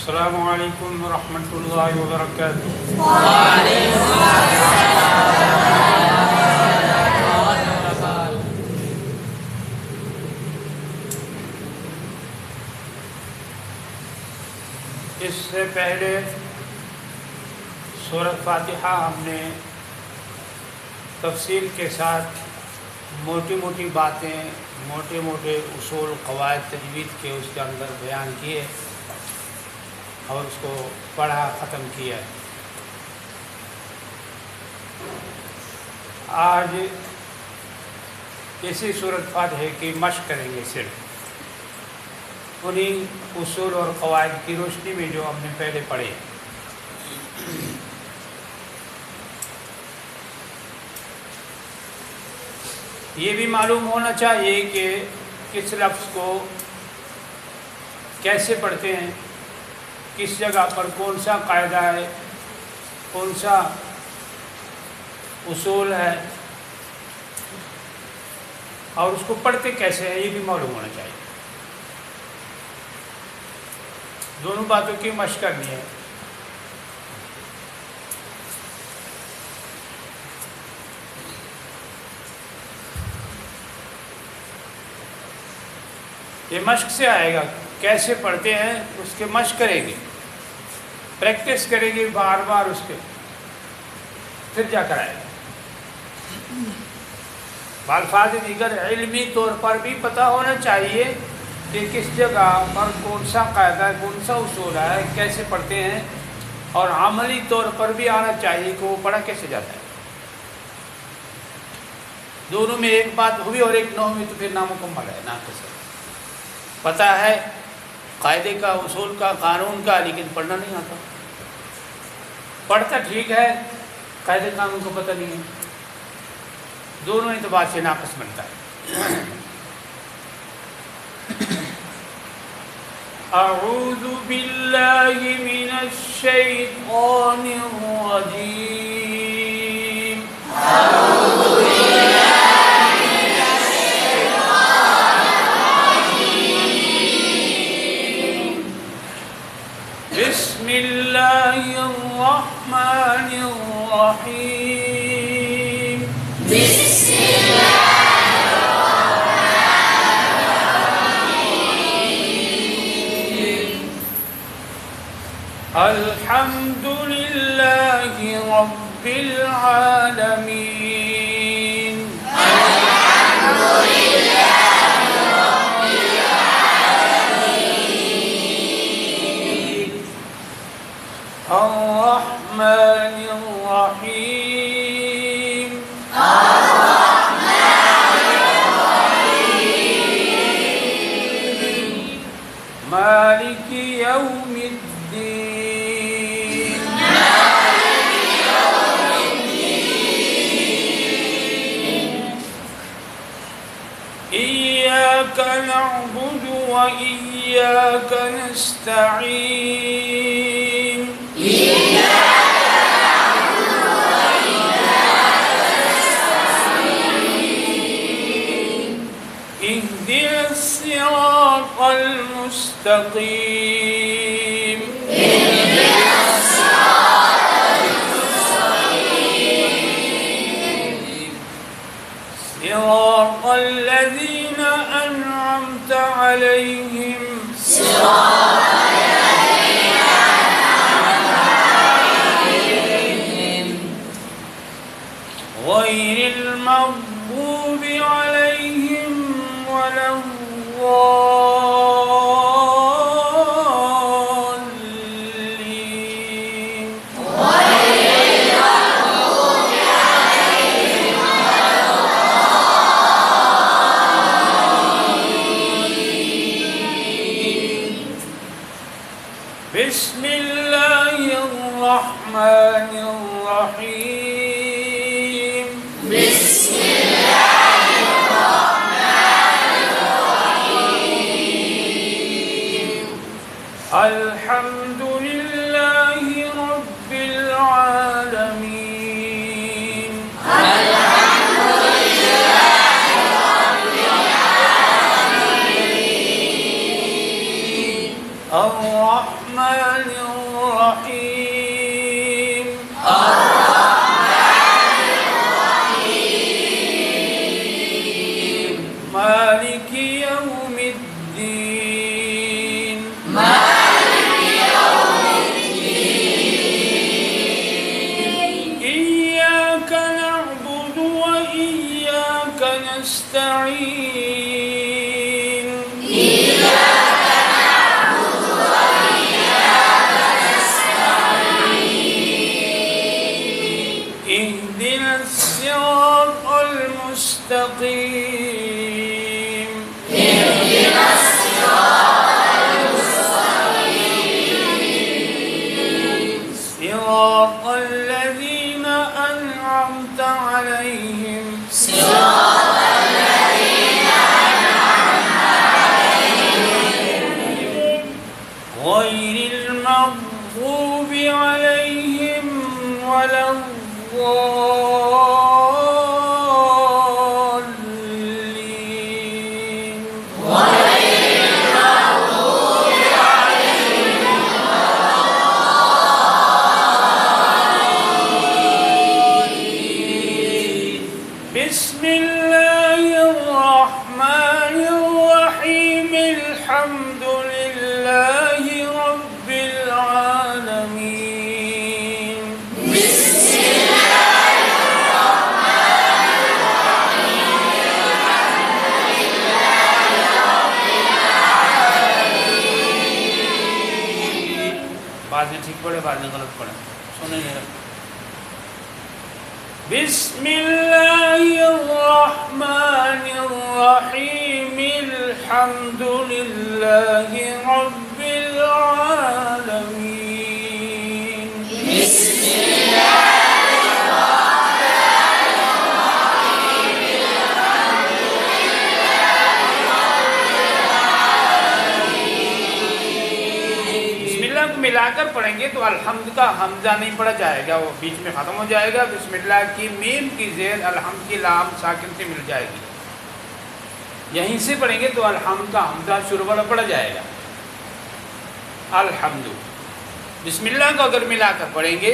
السلام علیکم ورحمۃ اللہ وبرکاتہ۔ اس سے پہلے سورۃ فاتحہ ہم نے تفصیل کے ساتھ موٹی موٹی باتیں، موٹے موٹے اصول، قواعد تجوید کے اس کے اندر بیان کیے اور اس کو پڑھا، ختم کیا۔ آج اسی سورۃ فاتحہ کی مشق کریں گے، صرف انہی اصول اور قواعد کی روشنی میں جو ہم نے پہلے پڑھے۔ یہ بھی معلوم ہونا چاہیے کہ کس لفظ کو کیسے پڑھتے ہیں، کس جگہ پر کون سا قاعدہ ہے، کون سا اصول ہے، اور اس کو پڑھتے کیسے ہیں، یہ بھی معلوم ہونا چاہیے۔ دونوں باتوں کی مشق کرنی ہے۔ یہ مشق سے آئے گا، کیسے پڑھتے ہیں اس کے مشق کریں گے، پریکٹس کریں گے بار بار اس کے، پھر جا کر آئے گا۔ بالفاظ دیگر علمی طور پر بھی پتہ ہونا چاہیے کہ کس جگہ پر کون سا قاعدہ ہے، کون سا اصول ہے، کیسے پڑھتے ہیں، اور عملی طور پر بھی آنا چاہیے کہ وہ پڑھا کیسے جاتا ہے۔ دونوں میں ایک بات ہوئی اور ایک نہ ہوئی تو پھر نامکمل ہے، ناقص ہے۔ پتہ ہے قاعدے کا، اصول کا، قانون کا، لیکن پڑھنا نہیں آتا۔ پڑھتا ٹھیک ہے، قاعدے قانون کو پتہ نہیں ہے، دونوں اعتبار سے ناقص بنتا ہے۔ اعوذ باللہ من الشیطان الرجیم۔ بسم اللہ الرحمن الرحیم۔ بسم اللہ الرحمن الرحیم۔ الحمد للہ رب العالمین۔ الحمد للہ رب العالمین۔ الرحمن الرحیم۔ الرحمن الرحیم۔ مالک یوم الدین۔ مالک یوم الدین۔ ایاک نعبد و ایاک نستعین۔ إياك نعبد وإياك نستعين۔ اهدنا الصراط المستقیم۔ اهدنا الصراط المستقيم۔ صراط الذين أنعمت عليهم صراط الذين أنعمت عليهم غير المغضوب عليهم ولا الضالين۔ غير المغضوب عليهم ولا الضالين۔ بسم الله الرحمن الرحيم۔ بسم الله الرحمن الرحيم۔ الحمد لله رب العالمين۔ الحمد لله رب العالمين۔ الرحمن الرحمن الرحيم مالك يوم الدين إياك نعبد وإياك نستعين اهدنا الصراط المستقيم صراط الذين أنعمت عليهم غير المغضوب عليهم ولا الضالين بسم الله الرحمن الرحيم الحمد لله رب العالمين بعد میں ٹھیک پڑھے بعد میں غلط پڑھے سنیں نہیں رکھتے بسم الله الرحمن الرحيم الحمد لله رب العالمين ملا کر پڑھیں گے تو الحمد کا حمزہ نہیں پڑھا جائے گا، وہ بیچ میں ختم ہو جائے گا. بسم اللہ کی میم کی زیر الحمد کی لام ساکن سے مل جائے گی. یہیں سے پڑھیں گے تو الحمد کا حمزہ شروع والا پڑھا جائے گا. الحمد بسم اللہ کو اگر ملا کر پڑھیں گے،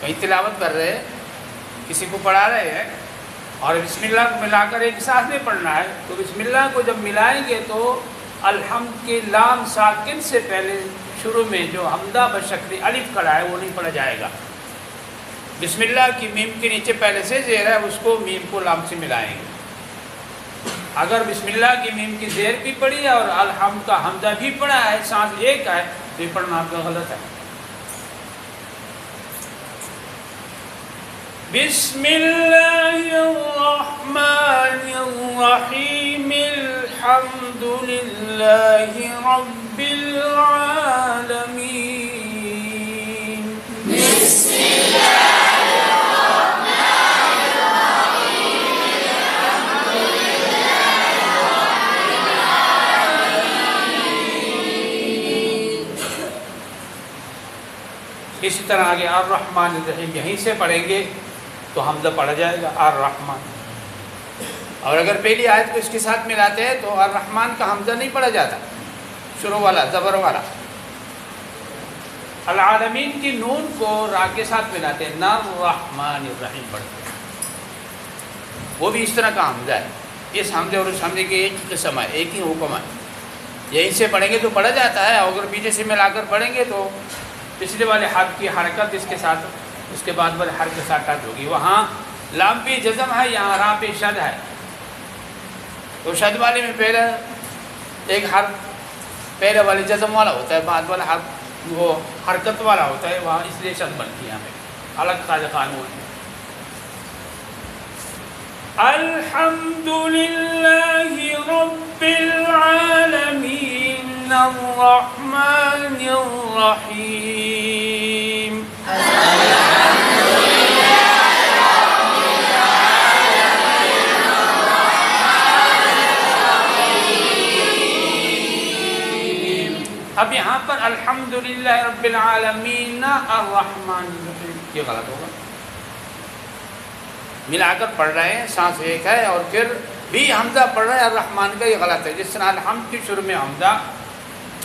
کہیں تلاوت کر رہے ہیں، کسی کو پڑھا رہے ہیں اور بسم اللہ کو ملا کر ایک ساتھ میں پڑھنا ہے، تو بسم اللہ کو جب ملائیں گے تو الحمد کے لام ساکن سے پہلے شروع میں جو حمزہ بشکل الف کھڑا ہے وہ نہیں پڑھا جائے گا. بسم اللہ کی میم کے نیچے پہلے سے زیر ہے، اس کو میم کو لام سے ملائیں گے. اگر بسم اللہ کی میم کی زیر بھی پڑھی ہے اور الحمد کا حمزہ بھی پڑھا ہے، ساتھ ایک ہے، تو یہ پڑھنا آپ کا غلط ہے. بسم اللہ الرحمن الرحیم الحمد للہ رب العالمین. بسم اللہ الرحمن الرحیم الحمد للہ رب العالمین. اسی طرح آگے الرحمن الرحیم یہیں سے پڑھیں گے تو حمزہ پڑھا جائے گا الرحمن. اور اگر پہلی آیت کو اس کے ساتھ ملاتے ہیں تو الرحمن کا حمزہ نہیں پڑھا جاتا، شروع والا زبر والا. العالمین کی نون کو را کے ساتھ ملاتے ہیں، الرحمن الرحیم پڑھتے ہیں. وہ بھی اس طرح کا حمزہ ہے. اس حمزے اور اس حمزے کی ایک ہی قسم ہے، ایک ہی حکم ہے. یہیں سے پڑھیں گے تو پڑھا جاتا ہے، اگر پیچھے سے ملا کر پڑھیں گے تو پچھلے والے حرف کی حرکت اس کے ساتھ، اس کے بعد والے حرف کے ساتھ ٹچ ہوگی. وہاں لام پہ جزم ہے، یہاں را پہ شد ہے. تو شد والے میں پہلے ایک حرف پہلے والے جزم والا ہوتا ہے، بعد والا حرف وہ حرکت والا ہوتا ہے، وہاں اس لیے شد بنتی ہے. یہاں پہ الگ تازہ قانون ہے. الحمد للہ رب العالمین الرحمن الرحیم. اب یہاں پر الحمدللہ رب العالمین الرحمن الرحیم یہ غلط ہوگا. ملا کر پڑھ رہے ہیں، سانس ایک ہے اور پھر بھی حمزہ پڑھ رہے ہیں الرحمن کا، یہ غلط ہے. جس طرح الحمد کی شروع میں حمزہ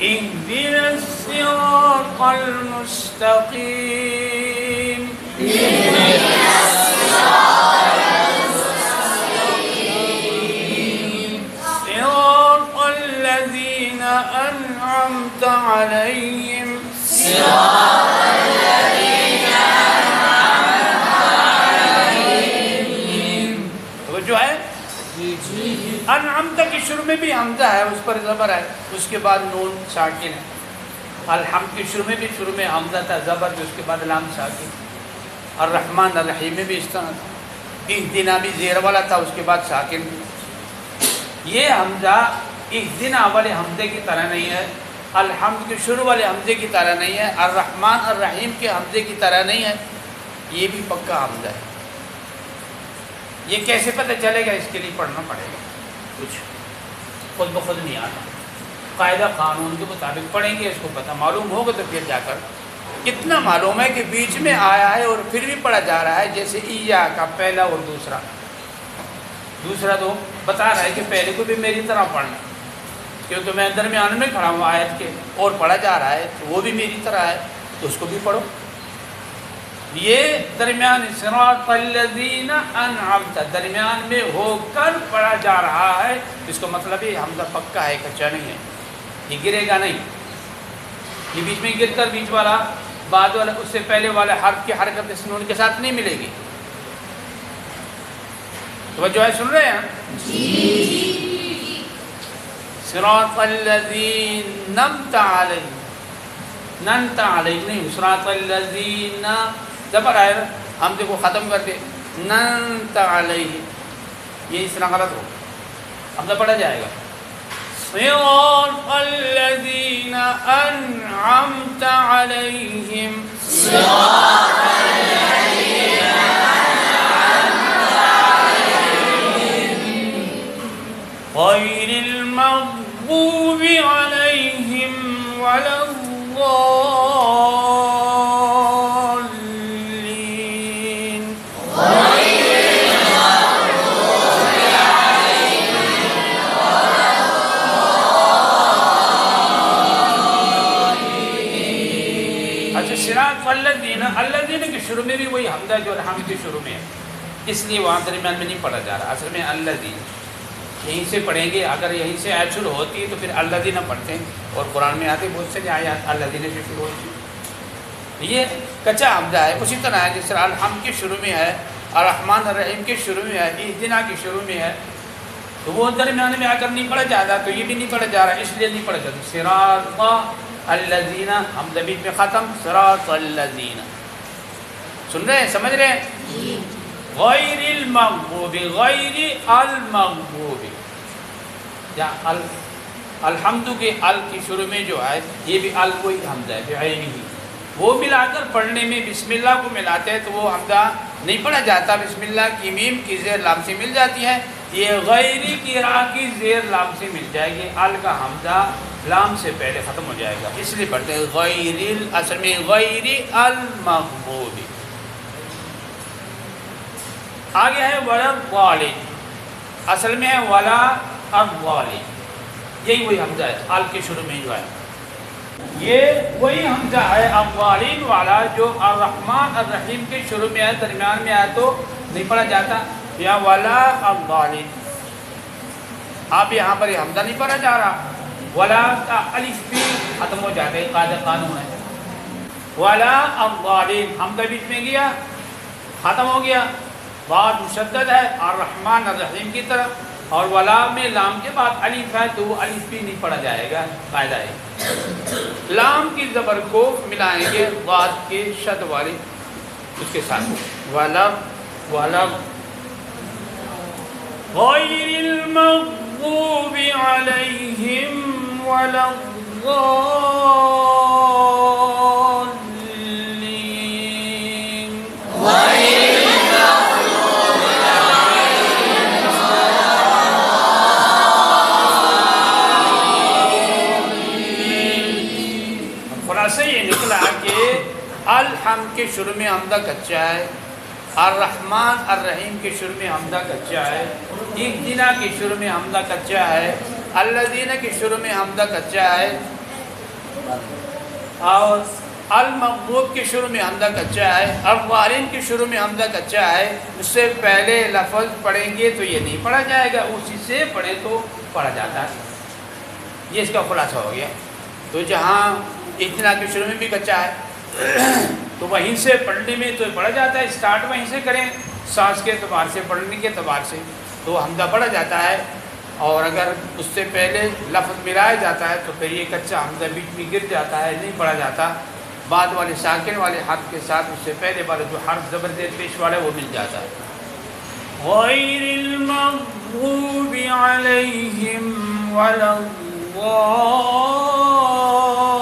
اهدنا الصراط المستقيم صراط الذين أنعمت عليهم وہ جو ہے انعمت کے شروع میں بھی حمزہ ہے، اس پر زبر ہے، اس کے بعد نون ساکن ہے. الحمد کے شروع میں بھی حمزہ تھا، زبر بھی، اس کے بعد لام ساکن. الرحمن الرحیم میں بھی اس طرح تھا. اہدنا بھی زیر والا تھا، اس کے بعد ساکن بھی. یہ حمزہ اہدنا والے حمزے کی طرح نہیں ہے، الحمد کے شروع والے حمزے کی طرح نہیں ہے، الرحمن الرحیم کے حمزے کی طرح نہیں ہے. یہ بھی پکا حمزہ ہے. یہ کیسے پتہ چلے گا؟ اس کے لیے پڑھنا پڑے گا. کچھ خود بخود نہیں آتا، قاعدہ قانون کے مطابق پڑھیں گے. اس کو پتہ معلوم ہوگا تو پھر جا کر کتنا معلوم ہے کہ بیچ میں آیا ہے اور پھر بھی پڑھا جا رہا ہے. جیسے ایا کا پہلا اور دوسرا تو بتا رہا ہے کہ پہلے کو بھی میری طرح پڑھنا، کیونکہ میں درمیان میں کھڑا ہوں آیت کے اور پڑھا جا رہا ہے، تو وہ بھی میری طرح ہے، تو اس کو بھی پڑھو. یہ درمیان صراط الذین انعمت درمیان میں ہو کر پڑھا جا رہا ہے. اس کا مطلب یہ حمزہ پکا ہے، کچا نہیں ہے. یہ گرے گا نہیں. یہ بیچ میں گر کر بیچ والا بعد والا اس سے پہلے والے حرف کی حرکت اس نون کے ساتھ نہیں ملے گی. توجہ ہے؟ سن رہے ہیں؟ صراط الذین نمت علیہم، ننت علیہم نہیں، صراط الذین زبر آئے نا، ہم دیکھو ختم کر دے ننت علیہم، یہ اس طرح غلط ہو، اب تو پڑھا جائے گا صراط الذین انعمت علیہم، صراط الذین غیر المغضوب علیہم ولا الضالین. اچھا، صراط الذین، الذین کے شروع میں بھی وہی حمزہ جو الحمد کے شروع میں ہے، اس لیے وہاں درمیان میں نہیں پڑھا جا رہا. اصل میں الذین یہیں سے پڑھیں گے. اگر یہیں سے آیت شروع ہوتی ہے تو پھر الذین پڑھتے ہیں، اور قرآن میں آتے بہت سے آیات الذین سے شروع ہوتی ہیں. یہ کچا حمزہ ہے. اسی طرح ہے جس طرح الحمد کے شروع میں ہے، الرحمن الرحیم کے شروع میں ہے، اہدنا کے شروع میں ہے، تو وہ درمیان میں آ کر نہیں پڑھا جاتا. تو یہ بھی نہیں پڑھا جا رہا، اس لیے نہیں پڑھا جاتا. صراط الذین، حمزہ بیچ میں ختم، صراط الذین. سن رہے ہیں؟ سمجھ رہے ہیں؟ غیر المغضوب، غیر المغضوب، یا الحمد کے ال کی شروع میں جو ہے یہ بھی ال کوئی حمزہ ہے بعینہ ہی. وہ ملا کر پڑھنے میں بسم اللہ کو ملاتے ہیں تو وہ حمزہ نہیں پڑھا جاتا. بسم اللہ کی میم کی زیر لام سے مل جاتی ہے، یہ غیری کی را کی زیر لام سے مل جائے گی. ال کا حمزہ لام سے پہلے ختم ہو جائے گا، اس لیے پڑھتے ہیں غیر، اصل میں غیر المغضوب. آگے ہے ولا الضالین، اصل میں ہے ولا الضالین. یہی وہی حمزہ ہے ال کے شروع میں جو ہے، یہ وہی حمزہ ہے الضالین والا جو الرحمن الرحیم کے شروع میں ہے، درمیان میں آیا تو نہیں پڑھا جاتا. یا ولا الضالین، آپ یہاں پر یہ حمزہ نہیں پڑھا جا رہا. ولا کا الف بھی ختم ہو جاتا ہے، قاعدہ قانون ہے. ولا الضالین، حمزہ بیچ میں گیا، ختم ہو گیا. بعد مشدد ہے الرحمن الرحیم کی طرف، اور ولا میں لام کے بعد الف ہے تو وہ الف بھی نہیں پڑھا جائے گا. قاعدہ ہے لام کی زبر کو ملائیں گے بعد کے شد والی اس کے ساتھ. ولا ولا غیر المغضوب علیہم ولا الضالین. سے یہ نکلا کہ الحمد کے شروع میں حمزہ کچا ہے، الرحمن الرحیم کے شروع میں حمزہ کچا ہے، اہدنا کے شروع میں حمزہ کچا ہے، الذین کے شروع میں حمزہ کچا ہے، اور المغضوب کے شروع میں حمزہ کچا ہے، الضالین کے شروع میں حمزہ کچا ہے، اس سے پہلے لفظ پڑھیں گے تو یہ نہیں پڑھا جائے گا، اسی سے پڑھے تو پڑھا جاتا ہے۔ یہ اس کا خلاصہ ہو گیا۔ تو جہاں اتنا کے شروع میں بھی کچا ہے تو وہیں سے پڑھنے میں تو پڑھا جاتا ہے، اسٹارٹ وہیں سے کریں، سانس کے اعتبار سے، پڑھنے کے اعتبار سے تو حمزہ پڑھا جاتا ہے۔ اور اگر اس سے پہلے لفظ ملایا جاتا ہے تو پھر یہ کچا حمزہ بیچ میں گر جاتا ہے، نہیں پڑھا جاتا، بعد والے ساکن والے حرف کے ساتھ اس سے پہلے والا جو حرف زبر زیر پیش والا ہے وہ مل جاتا ہے۔ غیر المغضوب علیہم ولا الضالین